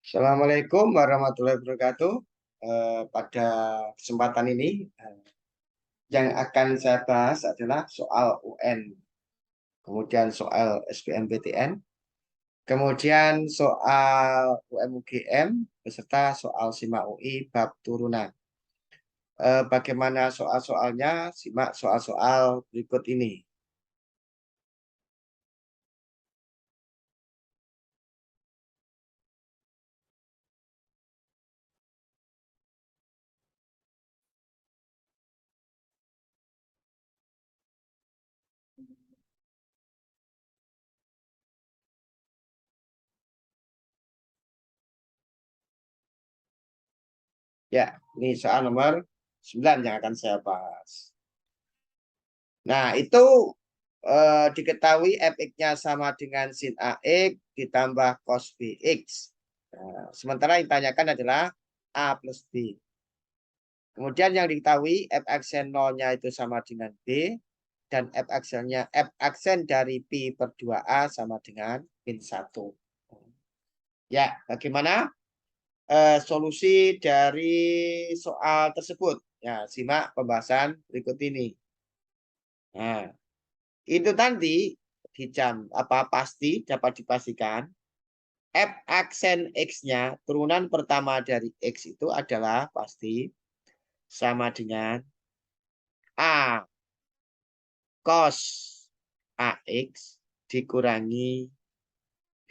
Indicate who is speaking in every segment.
Speaker 1: Assalamualaikum warahmatullahi wabarakatuh. Pada kesempatan ini yang akan saya bahas adalah soal UN, kemudian soal SBMPTN, kemudian soal UMUGM, beserta soal SIMA UI bab turunan. Bagaimana soal-soalnya? Simak soal-soal berikut ini. Ya, ini soal nomor 9 yang akan saya bahas. Nah, itu diketahui fx-nya sama dengan sin AX ditambah cos BX. Nah, sementara yang ditanyakan adalah A plus B. Kemudian yang diketahui f aksen 0-nya itu sama dengan B. Dan f aksen dari Pi per 2A sama dengan min 1. Ya, bagaimana solusi dari soal tersebut? Ya, simak pembahasan berikut ini. Nah, itu nanti di jam apa pasti dapat dipastikan f aksen x-nya turunan pertama dari x itu adalah pasti sama dengan a cos ax dikurangi b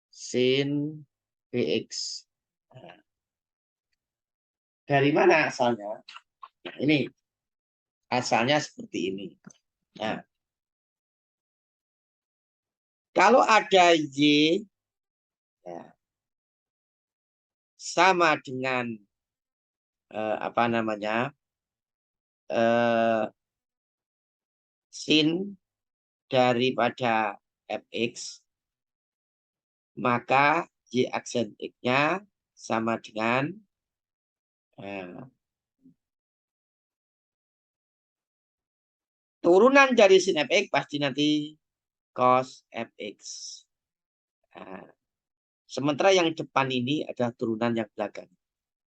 Speaker 1: sin bx. Nah, dari mana asalnya? Nah, ini asalnya seperti ini. Nah, kalau ada y ya, sama dengan apa namanya sin daripada fx, maka y aksen x-nya sama dengan turunan dari sin fx pasti nanti cos fx. Nah, sementara yang depan ini adalah turunan yang belakang.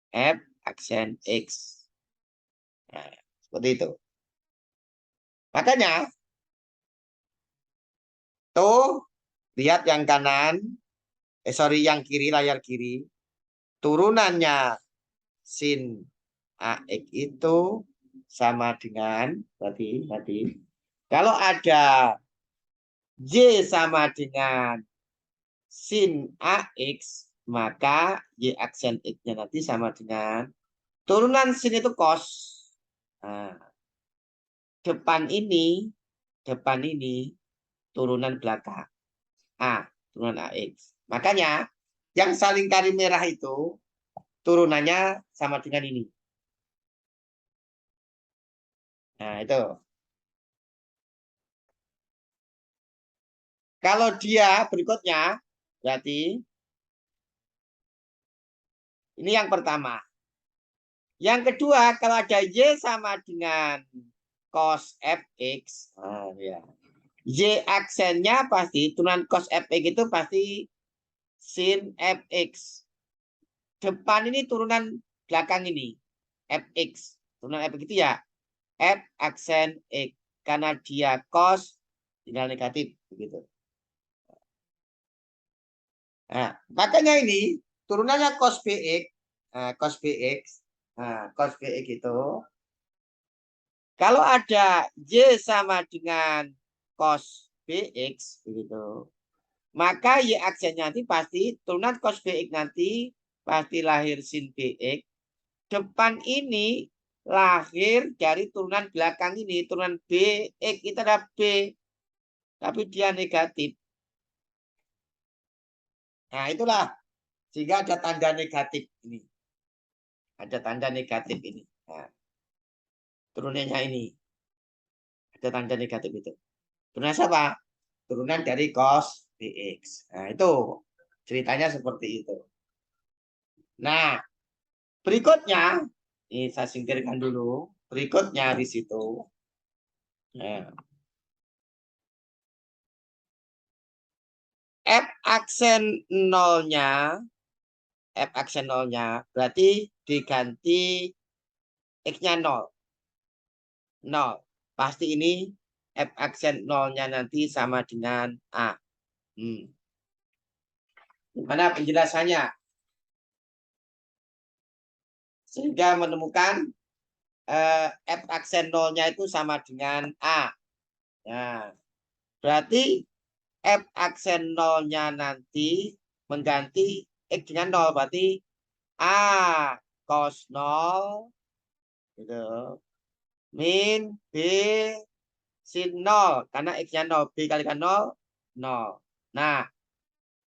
Speaker 1: F aksen x. Nah, seperti itu. Makanya, tuh, lihat yang kanan. Sorry, yang kiri, layar kiri. Turunannya sin AX itu sama dengan, berarti, kalau ada Y sama dengan sin AX, maka Y aksen X-nya nanti sama dengan turunan sin itu cos. Nah, depan ini turunan belakang. Turunan AX. Makanya yang saling kari merah itu turunannya sama dengan ini. Nah, itu. Kalau dia berikutnya, berarti ini yang pertama. Yang kedua, kalau ada Y sama dengan cos Fx. Ya. Y aksennya pasti, turunan cos Fx itu pasti sin Fx. Depan ini turunan belakang ini. Fx. Turunan Fx itu ya F aksen X. Karena dia cos, tinggal negatif. Begitu. Nah, makanya ini turunannya cos Bx. Cos Bx. Cos Bx itu kalau ada Y sama dengan cos Bx begitu, maka Y aksennya nanti pasti turunan cos Bx nanti pasti lahir sin Bx. Depan ini lahir dari turunan belakang ini, turunan Bx itu adalah B, tapi dia negatif. Nah, itulah sehingga ada tanda negatif ini. Ada tanda negatif ini. Nah, turunannya ini. Ada tanda negatif itu. Turunan siapa? Turunan dari cos Bx. Nah, itu ceritanya seperti itu. Nah, berikutnya, ini saya singkirkan dulu. Berikutnya di situ. Nah, F aksen nolnya, berarti diganti X-nya 0. 0. Pasti ini F aksen nolnya nanti sama dengan A. Gimana penjelasannya? Sehingga menemukan F aksen nolnya itu sama dengan A. Nah, berarti F aksen nolnya nanti mengganti X dengan 0. Berarti A cos 0 gitu. Min B sin 0. Karena X-nya 0. B kalikan 0, 0. Nah,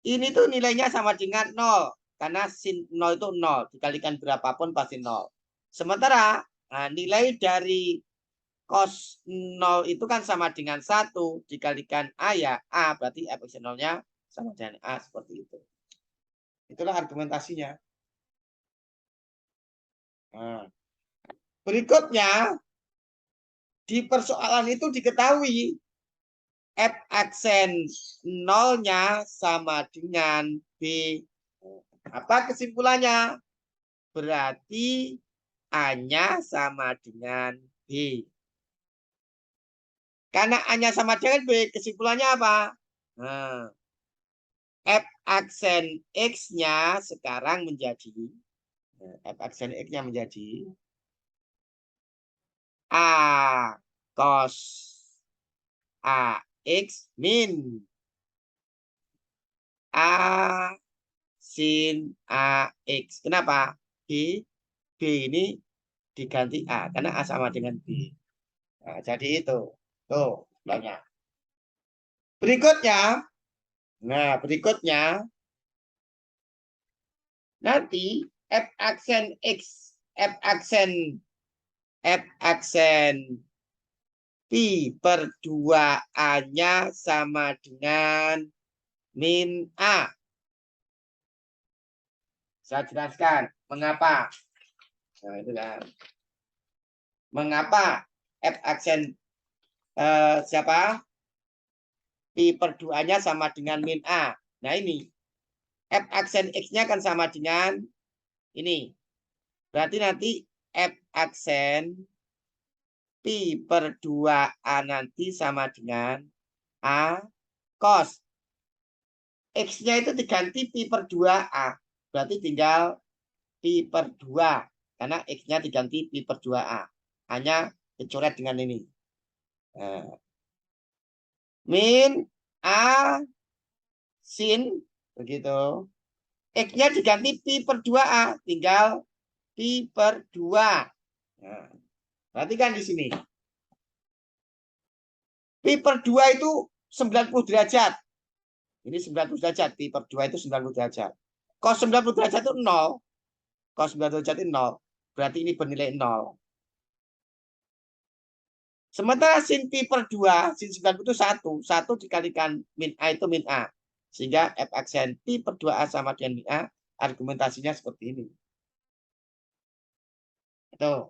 Speaker 1: ini tuh nilainya sama dengan 0. Karena sin 0 itu 0. Dikalikan berapapun pasti 0. Sementara nilai dari cos 0 itu kan sama dengan 1. Dikalikan A ya A. Berarti F aksen nolnya sama dengan A. Seperti itu. Itulah argumentasinya. Nah, berikutnya, di persoalan itu diketahui F aksen nolnya sama dengan B. Apa kesimpulannya? Berarti A-nya sama dengan B. Karena A-nya sama dengan B, kesimpulannya apa? Nah, F aksen X-nya sekarang menjadi, F aksen X-nya menjadi A cos AX min A sin AX. Kenapa? B ini diganti A. Karena A sama dengan B. Nah, jadi itu. Tuh, banyak. Berikutnya. Nah, berikutnya. Nanti F aksen X. F aksen P per 2A-nya sama dengan min A. Saya jelaskan mengapa. Nah, itu kan. Mengapa F aksen siapa? Pi per 2-nya sama dengan min A. Nah, ini. F aksen X-nya kan sama dengan ini. Berarti nanti F aksen Pi per 2A nanti sama dengan A cos. X-nya itu diganti Pi per 2A. Berarti tinggal Pi per 2. Karena X-nya diganti Pi per 2A. Hanya dicoret dengan ini. Nah. Min A sin begitu. X-nya diganti Pi per 2A. Tinggal Pi per 2. Nah, perhatikan di sini. Pi per 2 itu 90 derajat. Ini 90 derajat. Pi per 2 itu 90 derajat. Cos 90 derajat itu 0. Cos 90 derajat itu 0. Berarti ini bernilai 0. Sementara sin pi per 2, sin 90 itu 1. 1 dikalikan min A itu min A. Sehingga F aksen pi per 2A sama dengan min A. Argumentasinya seperti ini. Itu.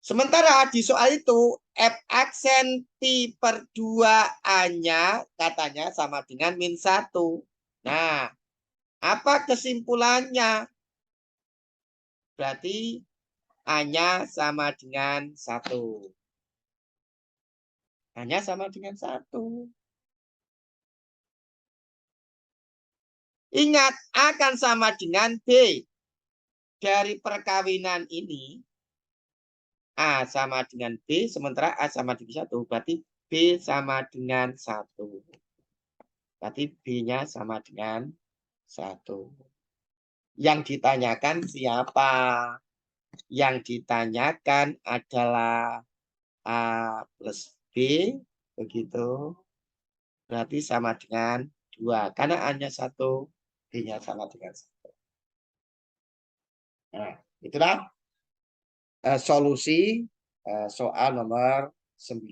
Speaker 1: Sementara di soal itu, F aksen pi per 2A-nya katanya sama dengan min 1. Nah, apa kesimpulannya? Berarti A-nya sama dengan 1. A-nya sama dengan 1. Ingat, akan sama dengan B. Dari perkawinan ini, A sama dengan B, sementara A sama dengan 1. Berarti B sama dengan 1. Berarti B-nya sama dengan 1. Yang ditanyakan siapa? Yang ditanyakan adalah A plus B. Begitu. Berarti sama dengan 2. Karena A-nya 1, B-nya sama dengan 1. Nah, itulah solusi soal nomor 9.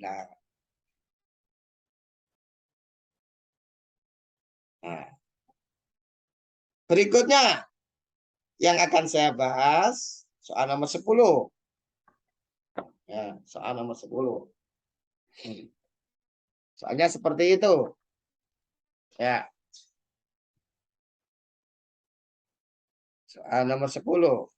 Speaker 1: Nah, berikutnya yang akan saya bahas soal nomor 10. Ya, soal nomor 10. Soalnya seperti itu. Ya. Soal nomor 10.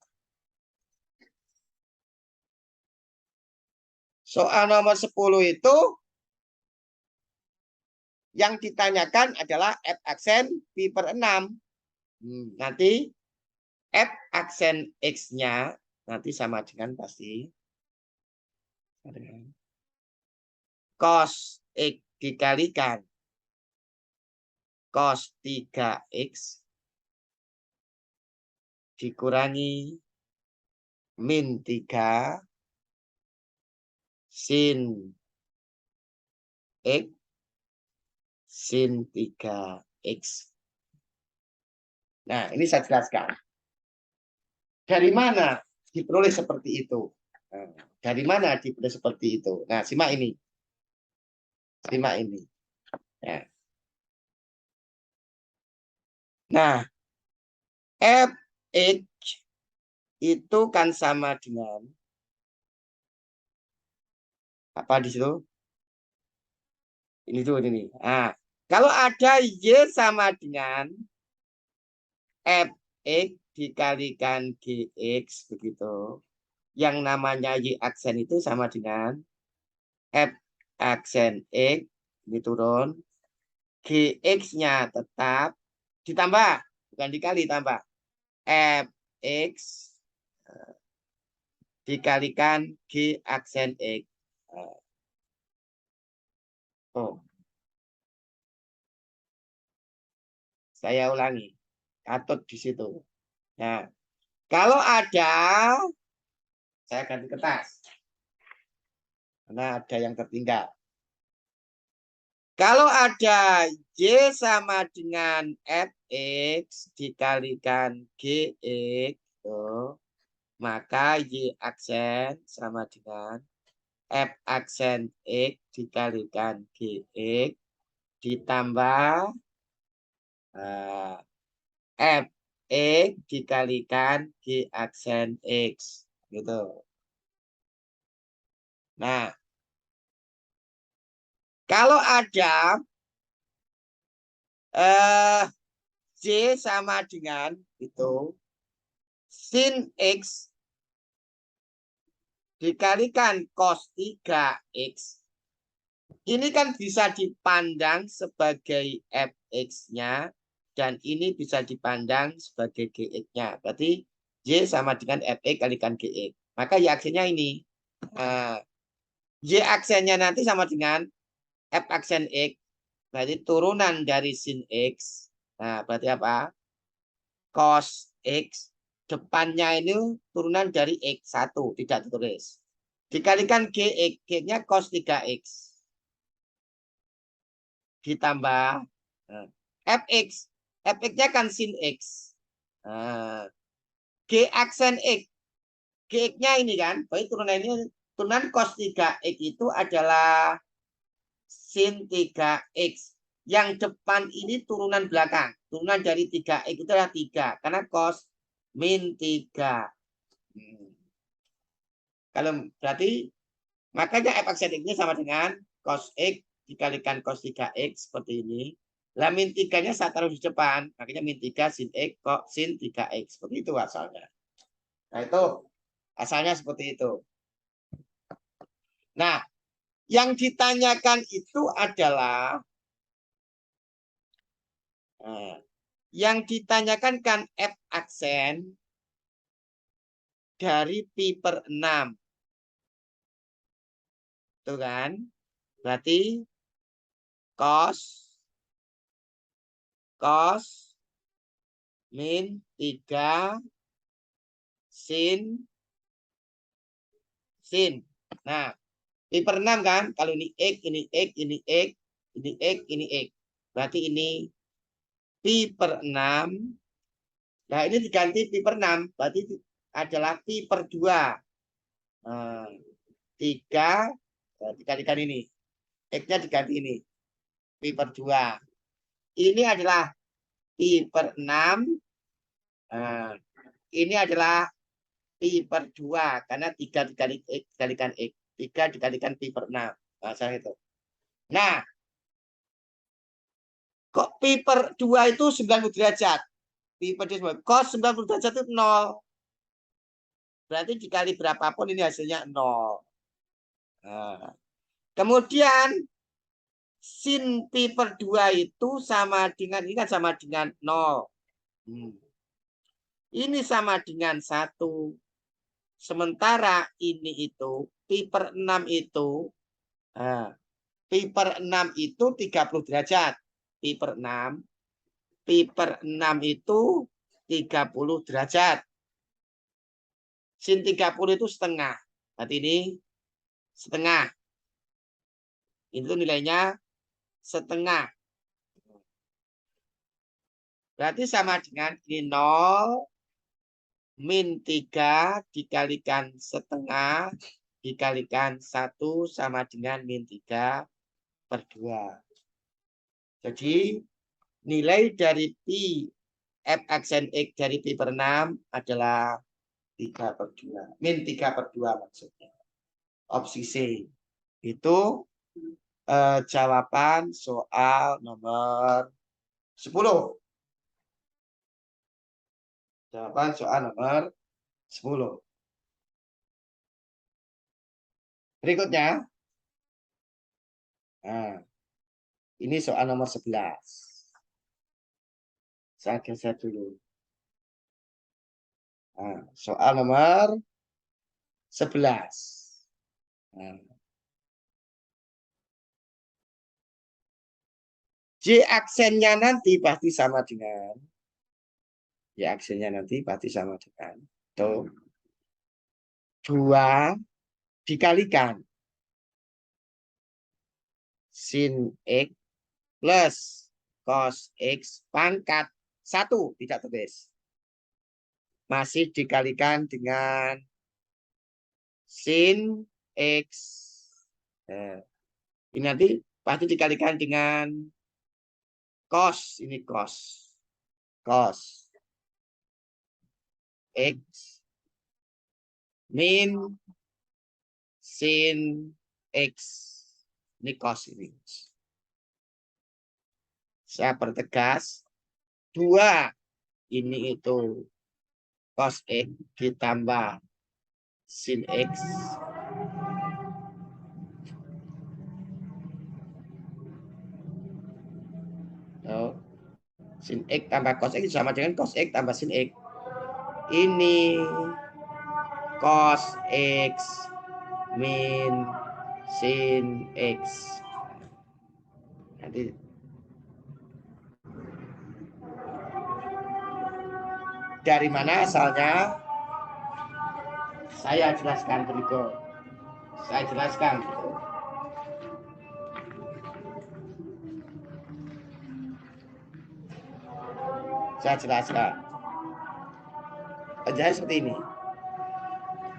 Speaker 1: Soal nomor 10 itu yang ditanyakan adalah F aksen pi per 6. Nanti F aksen X-nya nanti sama dengan pasti cos X dikalikan cos 3X dikurangi min 3 sin X sin 3X. Nah, ini saya jelaskan. Dari mana diperoleh seperti itu? Nah, dari mana diperoleh seperti itu? Nah, simak ini. Simak ini. Ya. Nah, Fx itu kan sama dengan apa di situ? Ini tuh ini. Nah, kalau ada y sama dengan Fx dikalikan Gx begitu. Yang namanya y aksen itu sama dengan F aksen X ini turun. Gx-nya tetap ditambah, bukan dikali, tambah. Fx dikalikan G aksen X. Oh, saya ulangi. Catat di situ. Nah, kalau ada, saya ganti kertas. Karena ada yang tertinggal. Kalau ada Y sama dengan Fx dikalikan Gx, maka Y aksen sama dengan F aksen X dikalikan Gx ditambah Fx dikalikan G aksen X. Gitu. Nah, kalau ada J sama dengan itu sin X dikalikan cos 3X. Ini kan bisa dipandang sebagai Fx-nya dan ini bisa dipandang sebagai Gx-nya. Berarti Y sama dengan Fx kalikan Gx. Maka Y aksennya ini. Y aksennya nanti sama dengan F aksen X. Berarti turunan dari sin X. Nah, berarti apa? Cos X. Depannya ini turunan dari X1. Tidak ditulis. Dikalikan Gx. G-nya cos 3X. Ditambah Fx. Fx-nya kan sin X. G aksen X. Gx-nya ini kan. Berarti turunan cos 3X itu adalah sin 3X. Yang depan ini turunan belakang. Turunan dari 3X itu adalah 3. Karena cos min 3. Kalau berarti makanya f aksen X-nya sama dengan cos X dikalikan cos 3X seperti ini. Lah min 3-nya saya taruh di depan. Makanya min 3 sin X kok sin 3X. Seperti itu asalnya. Nah itu asalnya seperti itu. Nah yang ditanyakan itu adalah yang ditanyakan kan F aksen dari pi per 6. Itu kan. Berarti cos min 3 sin. Nah, pi per 6 kan. Kalau ini X, ini X, ini X, ini X, ini X. Berarti ini pi per 6. Nah, ini diganti pi per 6. Berarti adalah pi per 2. 3 dikalikan ini. X-nya diganti ini. Pi per 2. Ini adalah pi per 6. Ini adalah pi per 2. Karena 3 dikalikan X. 3 dikalikan pi per 6. Nah, itu. Nah, Kok pi per 2 itu 90 derajat? Pi per 2, cos 90 derajat itu 0. Berarti dikali berapapun ini hasilnya 0. Nah, kemudian sin pi per 2 itu sama dengan, ini kan sama dengan 0. Ini sama dengan 1. Sementara ini itu pi per 6 itu pi per 6 itu 30 derajat. Pi per 6. Pi per 6 itu 30 derajat. Sin 30 itu setengah. Berarti ini setengah. Itu nilainya setengah. Berarti sama dengan ini 0 min 3 dikalikan setengah dikalikan 1 sama dengan min 3 per 2. Jadi nilai dari pi f aksen x dari pi per 6 adalah 3 per 2. Min 3 per 2 maksudnya. Opsi C. Itu jawaban soal nomor 10. Jawaban soal nomor 10. Berikutnya. Nah, ini soal nomor 11. Saya geser dulu. Nah, soal nomor 11. Nah. J aksennya nanti pasti sama dengan Y aksennya nanti pasti sama dengan tuh 2 dikalikan sin X plus cos X pangkat 1 tidak tulis. Masih dikalikan dengan sin X. Nah, ini nanti pasti dikalikan dengan cos. Ini cos. Cos X min sin X. Ini cos ini. Saya pertegas. 2 ini itu cos X ditambah sin X. Oh. Sin X tambah cos X sama dengan cos X tambah sin X. Ini cos X min sin X. Nanti dari mana asalnya? Saya jelaskan berikut. Saya jelaskan. Saya jelaskan. Jadi seperti ini.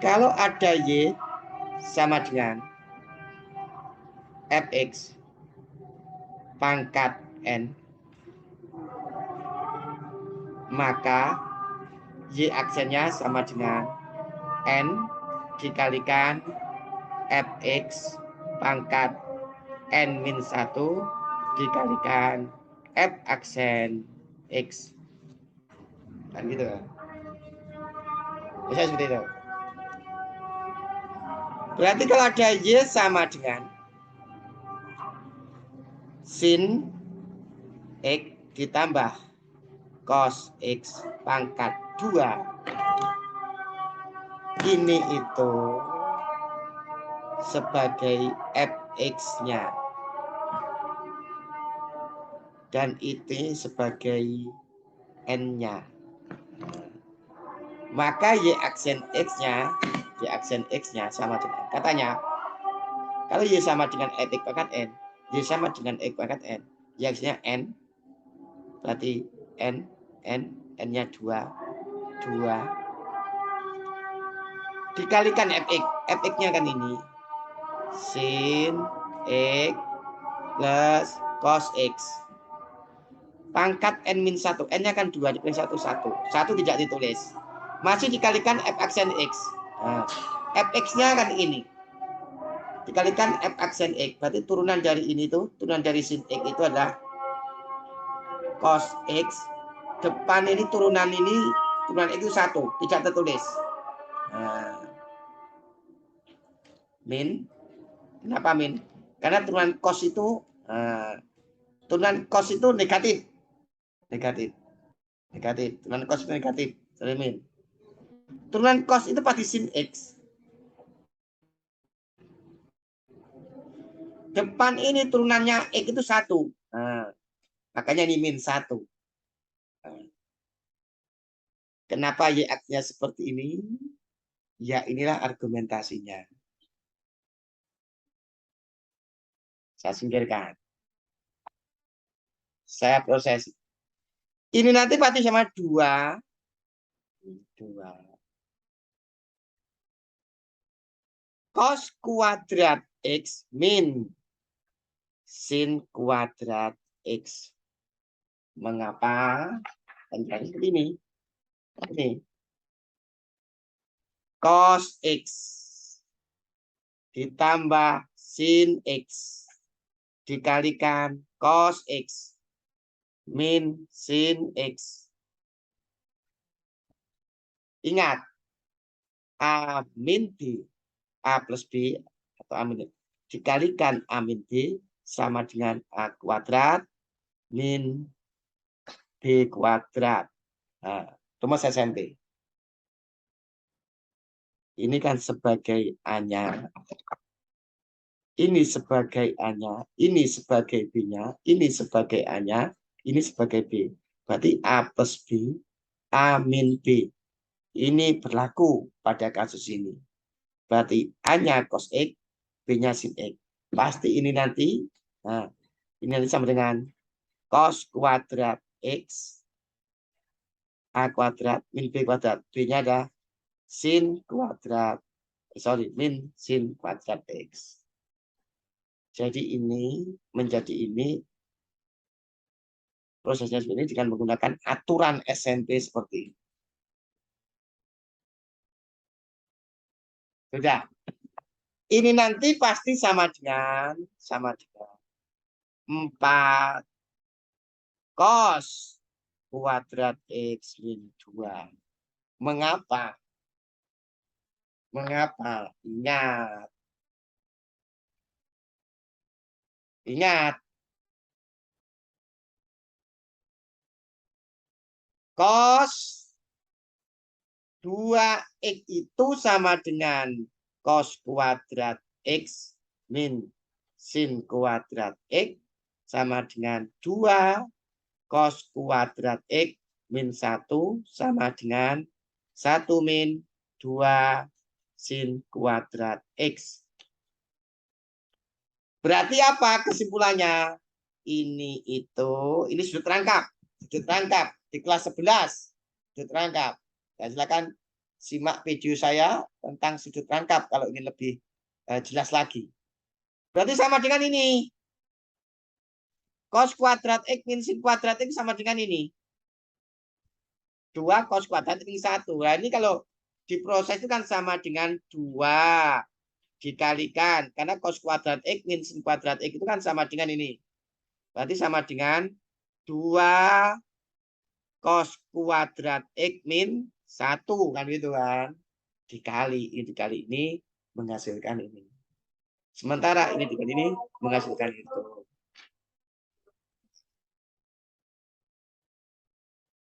Speaker 1: Kalau ada Y sama dengan Fx pangkat N, maka Y aksennya sama dengan N dikalikan Fx pangkat N-1 dikalikan F aksen X. Kan gitu kan? Bisa seperti itu. Berarti kalau ada Y sama dengan sin X ditambah cos X pangkat 2. Ini itu sebagai Fx-nya. Dan itu sebagai N-nya. Maka Y aksen X-nya sama dengan, katanya kalau Y sama dengan Fx pangkat N, Y sama dengan X pangkat N, Y aksennya N, berarti N-nya 2 dikalikan Fx-nya kan ini sin X plus cos X pangkat N-1, N-nya kan 2 dikali 1 tidak ditulis, masih dikalikan F aksen X. Nah, Fx-nya kan ini dikalikan F aksen X, berarti turunan dari ini tuh, turunan dari sin X itu adalah cos X. Depan ini turunan X itu 1, tidak tertulis. Nah, min. Kenapa min? Karena turunan cos itu negatif. Turunan cos itu negatif. Jadi min. Turunan cos itu pasti sin X. Depan ini turunannya X itu 1. Nah, makanya ini min 1. Kenapa Y-nya seperti ini? Ya, inilah argumentasinya. Saya singkirkan. Saya proses. Ini nanti pasti sama 2. Cos kuadrat X min sin kuadrat X. Mengapa? Jadi seperti ini. Cos X ditambah sin X dikalikan cos X min sin X. Ingat, A min B, A plus B atau A min B, dikalikan A min B sama dengan A kuadrat min B kuadrat. Nah, itu mas SMP. Ini kan sebagai A-nya. Ini sebagai A-nya. Ini sebagai B-nya. Ini sebagai A-nya. Ini sebagai B. Berarti A plus B, A min B. Ini berlaku pada kasus ini. Berarti A-nya cos X, B-nya sin X. Pasti ini nanti, nah, ini nanti sama dengan cos kuadrat X, A kuadrat min B kuadrat. B-nya ada sin kuadrat, min sin kuadrat X. Jadi ini menjadi ini, prosesnya seperti ini dengan menggunakan aturan SMP seperti ini. Sudah. Ini nanti pasti sama dengan 4 cos kuadrat X min 2. Mengapa? Ingat. Cos 2X itu sama dengan cos kuadrat X min sin kuadrat X sama dengan 2 cos kuadrat X min 1 sama dengan 1 min 2 sin kuadrat X. Berarti apa kesimpulannya? Ini sudah terangkap. Di kelas 11. Sudut rangkap. Ya, silakan simak video saya tentang sudut rangkap kalau ingin lebih jelas lagi. Berarti sama dengan ini. Cos kuadrat X min sin kuadrat X sama dengan ini. 2 cos kuadrat min 1. Nah, ini kalau diproses itu kan sama dengan 2 dikalikan. Karena cos kuadrat X min sin kuadrat X itu kan sama dengan ini. Berarti sama dengan 2 cos kuadrat X min 1 kan gitu kan. Dikali ini menghasilkan ini. Sementara ini dikali ini menghasilkan itu.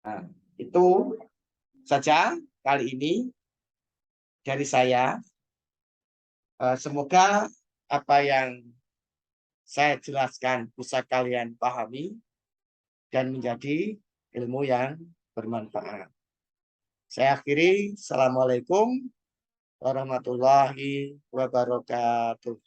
Speaker 1: Nah, itu saja kali ini dari saya. Semoga apa yang saya jelaskan bisa kalian pahami dan menjadi ilmu yang bermanfaat. Saya akhiri. Assalamualaikum warahmatullahi wabarakatuh.